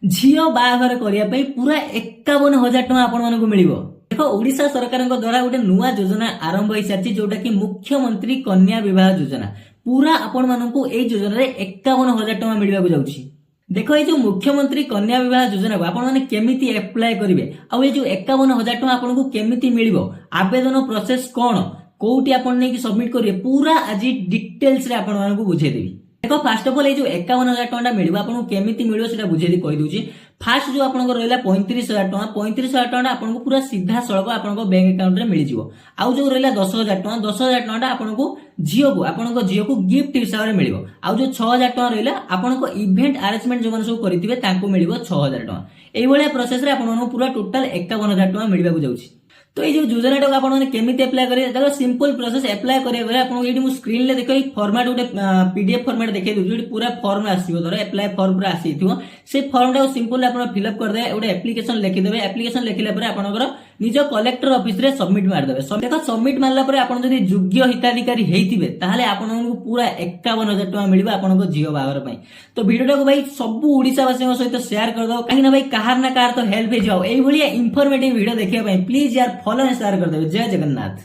झील बाहाघर करने पूरा 51,000 टଙ୍କା आपको मिल। देख ओडिशा सरकार द्वारा गोटे नुआ योजना आरंभ हो सारी जोटा कि मुख्यमंत्री कन्या विवाह योजना पूरा आपण मानू योजना 51,000 टଙ୍କା मिलवाक जाउछि। देख ये जो मुख्यमंत्री कन्या विवाह योजना को आपने केमिति अप्लाई करेंगे आउ ये जो 51,000 टଙ୍କା आपको केमिति मिलिबो आवेदन प्रोसेस कौन कोठी आपन नहीं सबमिट करिए पूरा आज डिटेल्स रे आपन मानकु बुझे देबी। देखो फास्ट ऑफ ऑल ये जो 51,000 टଙ୍କା मिलिबो आपन केमिति मिलिबो सेटा बुझे दी कहि दूची। फास्ट जो आपन रहला 35,000 टଙ୍କା 35,000 टଙ୍କା आपन पूरा सीधा सड़क आपन बैंक अकाउंट रे मिल जिवो। आउ जो रहला 10,000 टଙ୍କା 10,000 टଙ୍କା आपन झियो को गिफ्ट हिसाब रे मिलिबो। आउ जो 6,000 टଙ୍କା रहला आपन इवेंट अरेंजमेंट जो मन सब करथिबे तांको मिलिबो 6,000 टଙ୍କା। एई भलिया प्रोसेस रे आपन पूरा टोटल 51,000 टଙ୍କା मिलबाकू जाउछि। तो ये जो योजना टाक आपने केमिति अप्लाई करेंगे देखो सिंपल प्रोसेस अप्लाई करिया आपको ये मु स्क्रीन ले देखो फॉर्मेट गोटे पीडीएफ फॉर्मेट देखै दउछि पूरा फॉर्म आसीबो धर अप्लाई फॉर्म पूरा आसीथिबो से फॉर्म टाको सिंपल आपन फिल अप कर दे गोटे एप्लिकेशन लिखि देबे। एप्लिकेशन लिखिला परे आपनकर निज कलेक्टर ऑफिस रे सबमिट मार देबे। देखो सबमिट मारला परे आपन जदि योग्य हिताधिकारी हेइथिबे ताहाले आपनकु पूरा 51,000 टଙ୍କା मिलिबा आपनको झियो बागर पई। तो वीडियो टाको भाई सब ओडिसा वासी सहित शेयर कर दो कहीं ना भाई कहार ना कार तो हेल्प हे जाओ। एई भलिया इंफॉर्मेटिव वीडियो देखिया पई प्लीज यार फॉलो एंड शेयर कर देबे। जय जगन्नाथ।